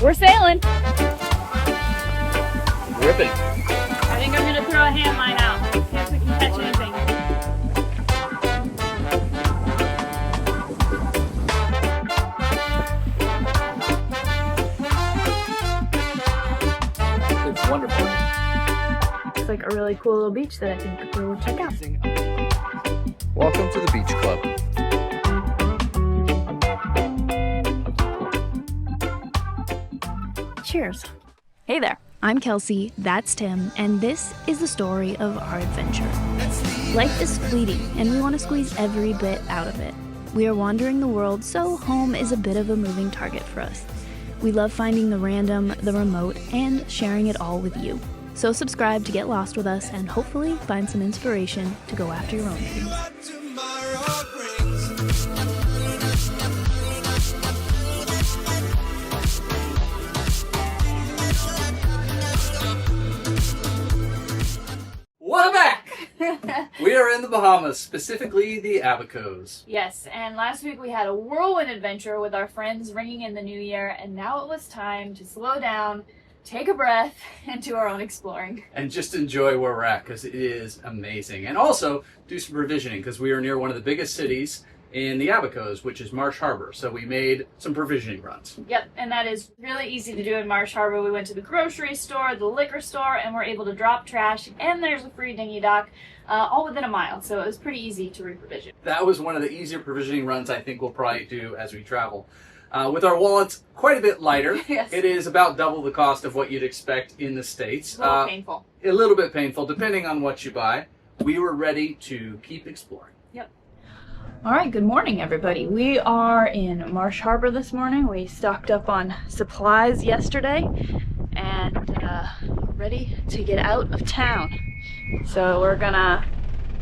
We're sailing. Ripping. I think I'm gonna throw a hand line out. See if we can catch anything. It's wonderful. It's like a really cool little beach that I think we'll check out. Welcome to the Beach Club. Cheers. Hey there, I'm Kelsey, that's Tim, and this is the story of our adventure. Life is fleeting, and we want to squeeze every bit out of it. We are wandering the world, so home is a bit of a moving target for us. We love finding the random, the remote, and sharing it all with you. So subscribe to get lost with us and hopefully find some inspiration to go after your own dreams. Welcome back! We are in the Bahamas, specifically the Abacos. Yes, and last week we had a whirlwind adventure with our friends ringing in the new year, and now it was time to slow down, take a breath, and do our own exploring. And just enjoy where we're at, because it is amazing. And also do some provisioning, because we are near one of the biggest cities in the Abacos, which is Marsh Harbor. So we made some provisioning runs. Yep, and that is really easy to do in Marsh Harbor. We went to the grocery store, the liquor store, and we're able to drop trash, and there's a free dinghy dock, all within a mile. So it was pretty easy to reprovision. That was one of the easier provisioning runs I think we'll probably do as we travel. With our wallets quite a bit lighter. Yes. It is about double the cost of what you'd expect in the States. A little painful. A little bit painful, depending on what you buy. We were ready to keep exploring. Yep. All right, good morning, everybody. We are in Marsh Harbor this morning. We stocked up on supplies yesterday and we're ready to get out of town. So we're gonna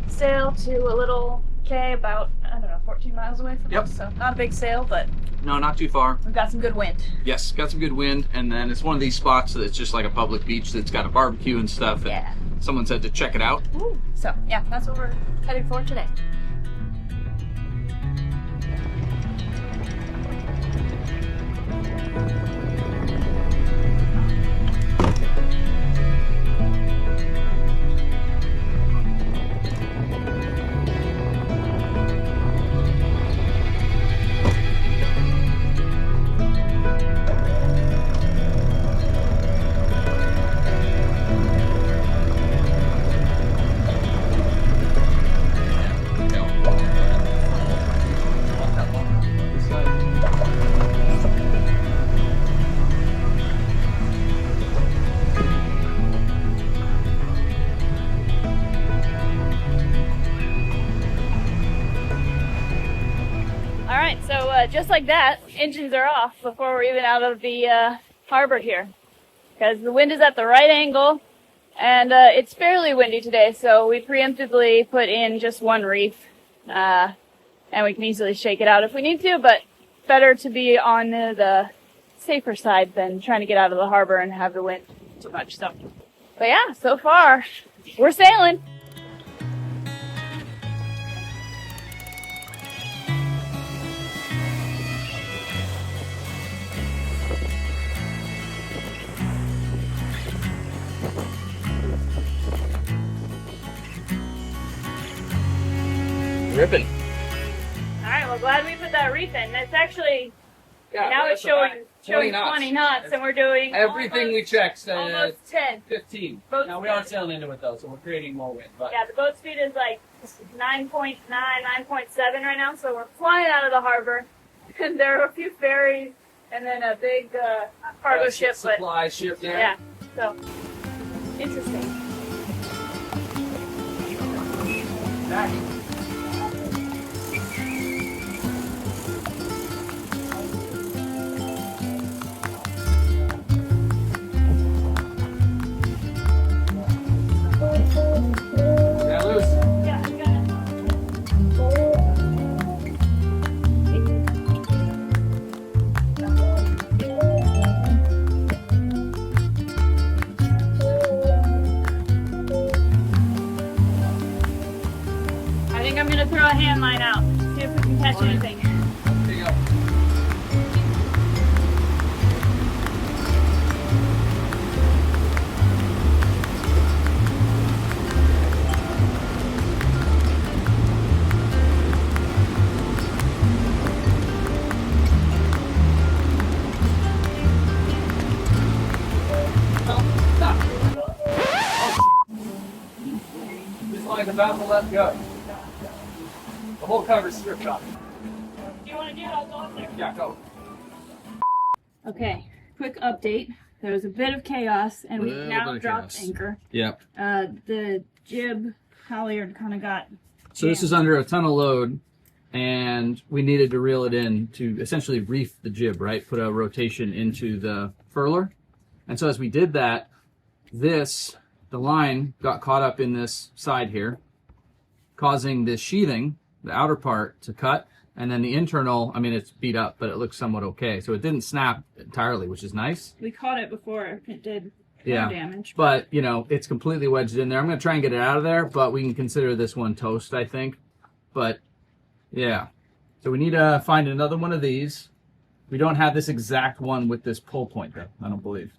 sail to a little quay about, I don't know, 14 miles away from us. So not a big sail, but No, not too far. we've got some good wind. Yes, got some good wind, and then it's one of these spots that's just like a public beach that's got a barbecue and stuff. And Yeah. someone said to check it out. Ooh. So yeah, that's what we're headed for today. Alright, so just like that, engines are off before we're even out of the harbor here. Because the wind is at the right angle, and it's fairly windy today, so we preemptively put in just one reef. And we can easily shake it out if we need to, but better to be on the safer side than trying to get out of the harbor and have the wind too much. So, but yeah, so far, we're sailing. Ripping. Alright, well, glad we put that reef in. It's actually, Yeah, now it's showing 20 knots, and we're doing Everything we checked said almost 10. 15. Boat Now we speed. are sailing into it though, so we're creating more wind. But Yeah, the boat speed is like 9.9, 9.7 right now, so we're flying out of the harbor. And there are a few ferries, and then a big cargo ship, but supply ship there. yeah, so interesting. Back. Now loose. Yeah, we got it. like about to let go. The whole cover's stripped off. Do you want to do it? I'll go up there. Yeah, go. Okay, quick update. There was a bit of chaos, and we've now dropped anchor. Yep. The jib halyard kind of got So this is under a ton of load, and we needed to reel it in to essentially reef the jib, right? Put a rotation into the furler. And so as we did that, the line got caught up in this side here, causing this sheathing, the outer part, to cut. And then the internal, I mean, it's beat up, but it looks somewhat okay. So it didn't snap entirely, which is nice. We caught it before it did damage. But, you know, it's completely wedged in there. I'm going to try and get it out of there, but we can consider this one toast, I think. But, yeah. So we need to find another one of these. We don't have this exact one with this pull point, though, I don't believe.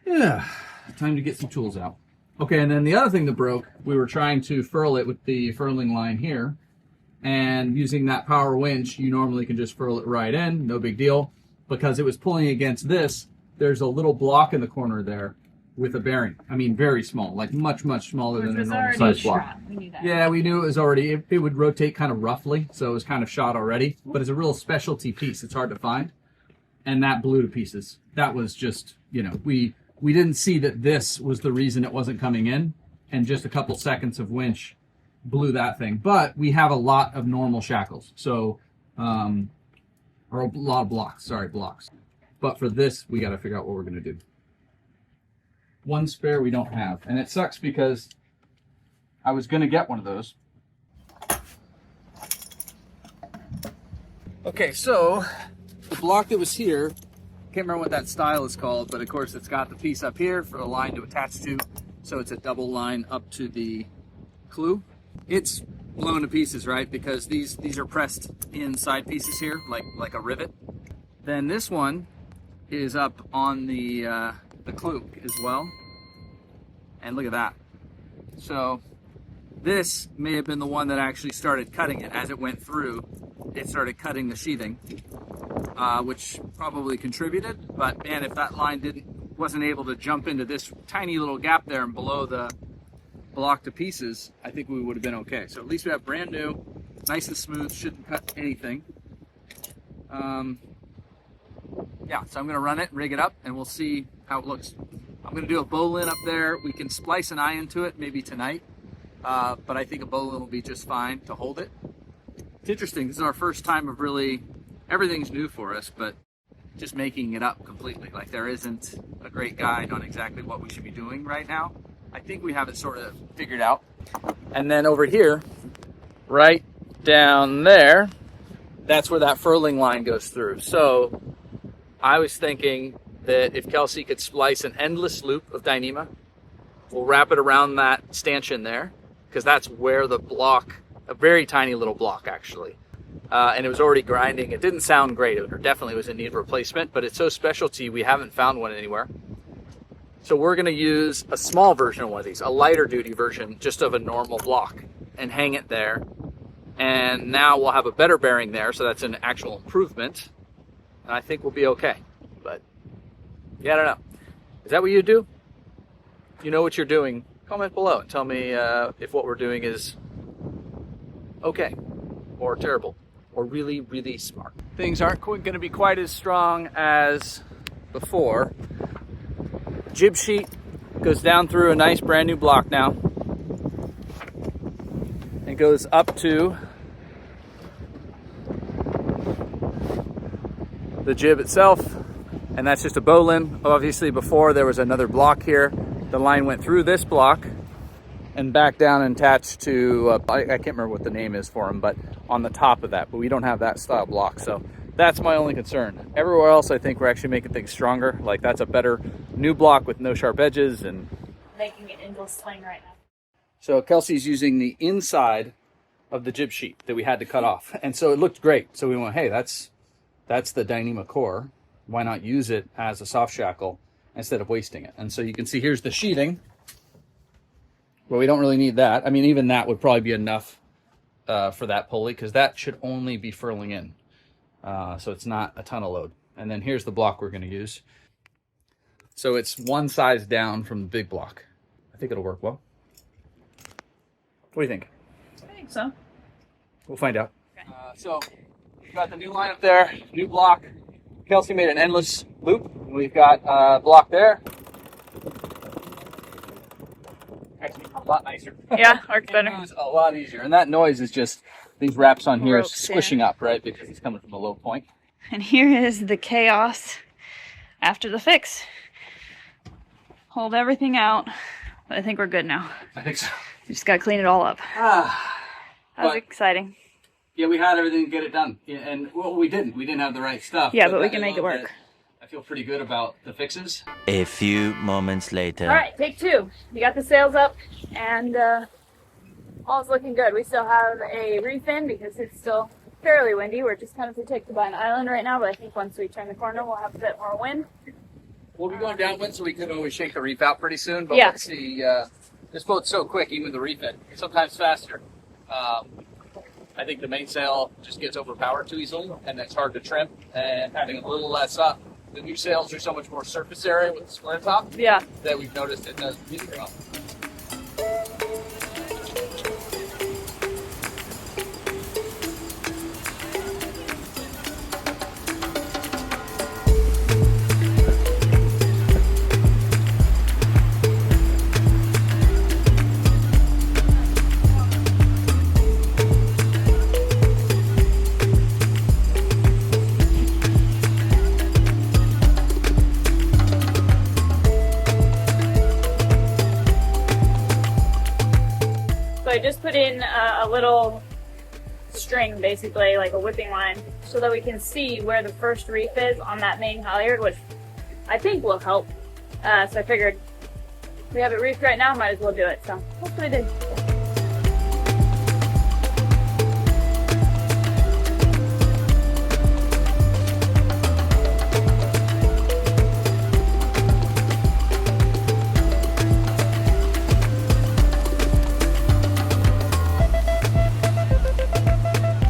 Yeah, time to get some tools out. Okay, and then the other thing that broke, we were trying to furl it with the furling line here. And using that power winch, you normally can just furl it right in, no big deal. Because it was pulling against this, there's a little block in the corner there with a bearing. I mean, very small, like much, much smaller than a normal size block. We knew that. Yeah, we knew it was already, it would rotate kind of roughly, so it was kind of shot already. But it's a real specialty piece, it's hard to find. And that blew to pieces. That was just, you know, we didn't see that this was the reason it wasn't coming in. And just a couple seconds of winch blew that thing. But we have a lot of normal shackles, so or a lot of blocks, but for this we got to figure out what we're going to do. One spare we don't have, and it sucks because I was going to get one of those. Okay, so the block that was here, can't remember what that style is called, but of course it's got the piece up here for a line to attach to, so it's a double line up to the clew. It's blown to pieces, right? Because these are pressed in side pieces here, like a rivet. Then this one is up on the clew as well. And look at that. So this may have been the one that actually started cutting it. As it went through, it started cutting the sheathing, which probably contributed. But man, if that line wasn't able to jump into this tiny little gap there and blow the block to pieces, I think we would have been okay. So at least we have brand new, nice and smooth, shouldn't cut anything. Yeah, so I'm gonna run it, rig it up, and we'll see how it looks. I'm gonna do a bowline up there. We can splice an eye into it maybe tonight, but I think a bowline will be just fine to hold it. It's interesting, this is our first time of really, everything's new for us, but just making it up completely. Like there isn't a great guide on exactly what we should be doing right now. I think we have it sort of figured out. And then over here, right down there, that's where that furling line goes through. So I was thinking that if Kelsey could splice an endless loop of Dyneema, we'll wrap it around that stanchion there, because that's where the block, a very tiny little block actually, and it was already grinding. It didn't sound great. It definitely was in need of replacement, but it's so specialty, we haven't found one anywhere. So we're going to use a small version of one of these, a lighter duty version, just of a normal block, and hang it there. And now we'll have a better bearing there, so that's an actual improvement. And I think we'll be okay. But, yeah, I don't know. Is that what you do? If you know what you're doing, comment below and tell me if what we're doing is okay, or terrible, or really, really smart. Things aren't going to be quite as strong as before. Jib sheet goes down through a nice brand new block now and goes up to the jib itself, and that's just a bowline. Obviously before there was another block here. The line went through this block and back down and attached to I can't remember what the name is for them, but on the top of that, but we don't have that style block. So that's my only concern. Everywhere else, I think we're actually making things stronger. Like that's a better new block with no sharp edges and Making it into a sling right now. so Kelsey's using the inside of the jib sheet that we had to cut off, and so it looked great. So we went, hey, that's the Dyneema core. Why not use it as a soft shackle instead of wasting it? And so you can see here's the sheathing. Well, we don't really need that. I mean, even that would probably be enough for that pulley, because that should only be furling in. So it's not a ton of load. And then here's the block we're going to use. So it's one size down from the big block. I think it'll work well. What do you think? I think so. We'll find out. So we've got the new line up there, new block. Kelsey made an endless loop. We've got a block there. Actually, a lot nicer. Yeah, works better. It moves a lot easier. And that noise is just these wraps on here Ropes, squishing yeah. up, right? Because it's coming from a low point. And here is the chaos after the fix. Hold everything out. But I think we're good now. I think so. We just gotta clean it all up. That was But- exciting. Yeah, we had everything to get it done. Yeah, and well, we didn't. We didn't have the right stuff. Yeah, but we that- can make it work. that- I feel pretty good about the fixes. A few moments later. All right, take two. We got the sails up, and all's looking good. We still have a reef in because it's still fairly windy. We're just kind of protected by an island right now, but I think once we turn the corner, we'll have a bit more wind. We'll be going downwind, so we could always shake the reef out pretty soon. But Yeah. let's see. This boat's so quick, even with the reef in. Sometimes faster. I think the mainsail just gets overpowered too easily, and it's hard to trim. And having a little less up, the new sails are so much more surface area with the square top Yeah. that we've noticed it does really well. So I just put in a little string, basically, like a whipping line, so that we can see where the first reef is on that main halyard, which I think will help. So I figured we have it reefed right now, might as well do it. So that's what I did.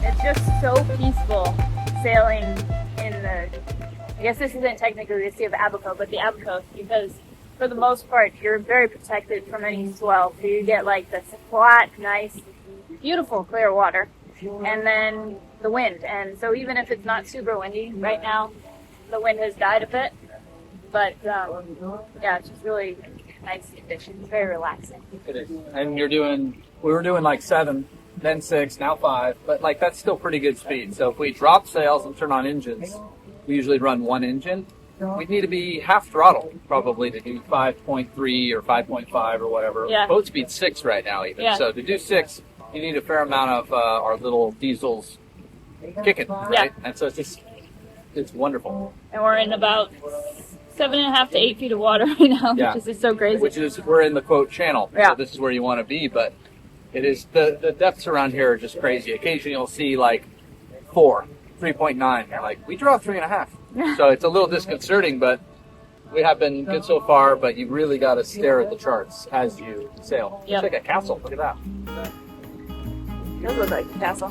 It's just so peaceful sailing in the, I guess this isn't technically the Sea of Abacos, but the Abacos, because for the most part, you're very protected from any swell. So you get like this flat, nice, beautiful, clear water, and then the wind. And so even if it's not super windy right now, the wind has died a bit. But yeah, it's just really nice conditions, very relaxing. It is. And we were doing like 7, then 6, now 5, but like that's still pretty good speed. So if we drop sails and turn on engines, we usually run one engine. We'd need to be half throttle probably to do 5.3 or 5.5 or whatever. Yeah. Boat speed's 6 right now even. Yeah. So to do 6, you need a fair amount of our little diesels kicking, right? Yeah. And so it's wonderful. And we're in about 7.5 to 8 feet of water right now, Yeah. which is just so crazy. Which is, we're in the quote channel. Yeah. So this is where you want to be, but it is, the depths around here are just crazy. Occasionally you'll see like 4, 3.9. You're like, we draw 3.5. So it's a little disconcerting, but we have been good so far, but you really got to stare at the charts as you sail. Yep. It's like a castle. Look at that. It does look like a castle.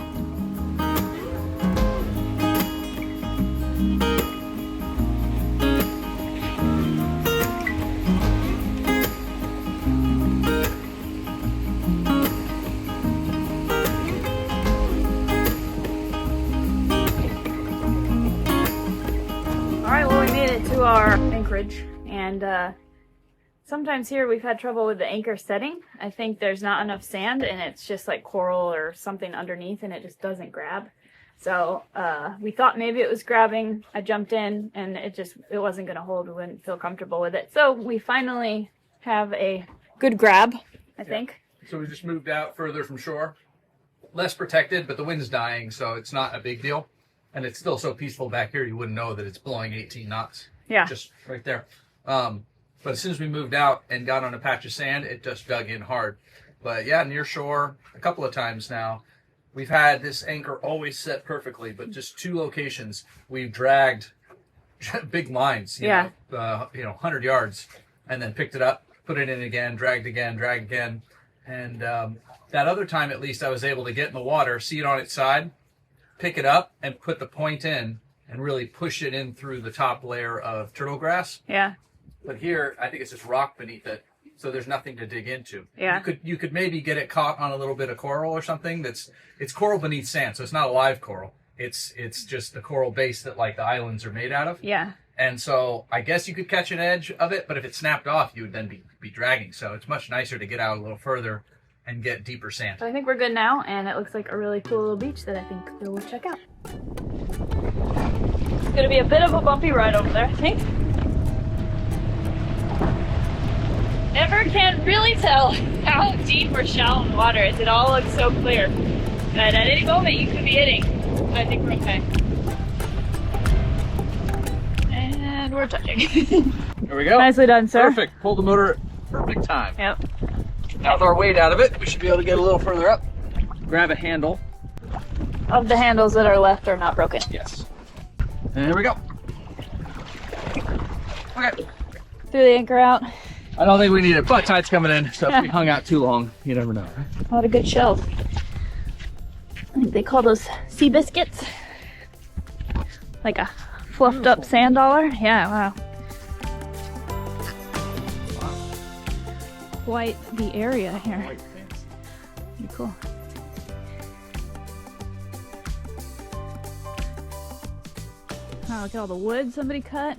Alright, well we made it to our anchorage, and sometimes here we've had trouble with the anchor setting. I think there's not enough sand and it's just like coral or something underneath and it just doesn't grab. So we thought maybe it was grabbing. I jumped in and it wasn't going to hold. We wouldn't feel comfortable with it. So we finally have a good grab, I think. So we just moved out further from shore. Less protected, but the wind's dying, so it's not a big deal. And it's still so peaceful back here, you wouldn't know that it's blowing 18 knots. Yeah. Just right there. But as soon as we moved out and got on a patch of sand, it just dug in hard. But yeah, near shore, a couple of times now, we've had this anchor always set perfectly, but just 2 locations, we've dragged big lines, you know, 100 yards, and then picked it up, put it in again, dragged again. And that other time, at least, I was able to get in the water, see it on its side, pick it up, and put the point in, and really push it in through the top layer of turtle grass. Yeah. But here, I think it's just rock beneath it. so there's nothing to dig into. Yeah. You could maybe get it caught on a little bit of coral or something. It's coral beneath sand, so it's not a live coral. It's just the coral base that like the islands are made out of. Yeah. And so I guess you could catch an edge of it, but if it snapped off, you would then be dragging. So it's much nicer to get out a little further and get deeper sand. So I think we're good now, and it looks like a really cool little beach that I think we'll check out. It's gonna be a bit of a bumpy ride over there, I think. Never can really tell how deep or shallow the water is. It all looks so clear. But at any moment you could be hitting. I think we're okay. And we're touching. Here we go. Nicely done, sir. Perfect. Pull the motor at perfect time. Yep. Now with our weight out of it, we should be able to get a little further up. Grab a handle. Of the handles that are left are not broken. Yes. And here we go. Okay. Threw the anchor out. I don't think we need it, but tide's coming in, so if we hung out too long, you never know, right? A lot of good shells. I think they call those sea biscuits. Like a fluffed up sand dollar. Yeah, wow. Quite the area here. Pretty cool. Oh, look at all the wood somebody cut.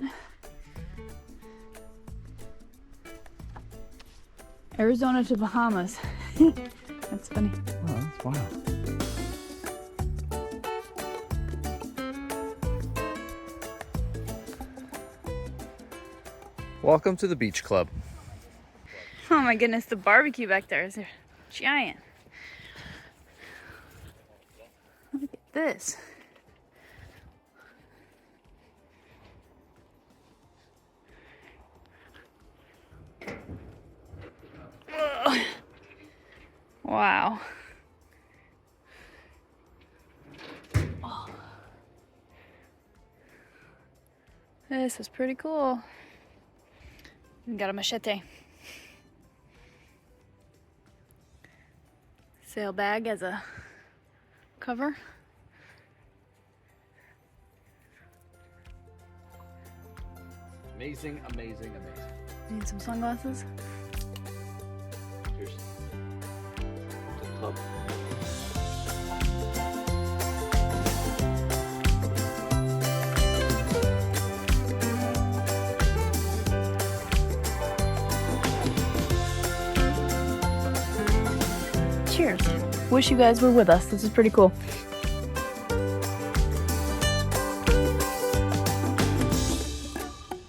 Arizona to Bahamas. That's funny. Oh, that's wild. Welcome to the beach club. Oh my goodness, the barbecue back there is giant. Look at this. Ugh. Wow. Oh. This is pretty cool. We got a machete. Sail bag as a cover. Amazing, amazing, amazing. Need some sunglasses. Cheers. To the club. Cheers. Wish you guys were with us. This is pretty cool.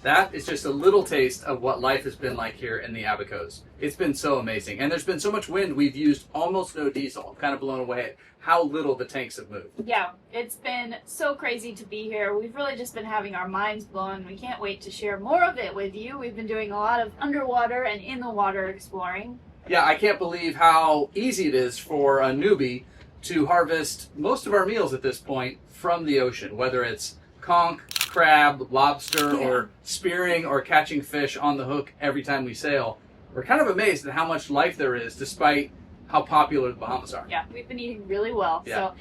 That is just a little taste of what life has been like here in the Abacos. It's been so amazing. And there's been so much wind, we've used almost no diesel. I'm kind of blown away at how little the tanks have moved. Yeah, it's been so crazy to be here. We've really just been having our minds blown. We can't wait to share more of it with you. We've been doing a lot of underwater and in the water exploring. Yeah, I can't believe how easy it is for a newbie to harvest most of our meals at this point from the ocean, whether it's conch, crab, lobster, or spearing or catching fish on the hook every time we sail. We're kind of amazed at how much life there is despite how popular the Bahamas are. Yeah, we've been eating really well. Yeah. So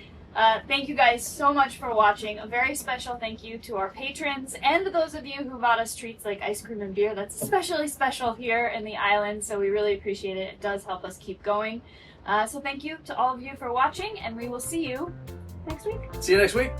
thank you guys so much for watching. A very special thank you to our patrons and to those of you who bought us treats like ice cream and beer. That's especially special here in the island, so we really appreciate it. It does help us keep going. So thank you to all of you for watching, and we will see you next week. See you next week.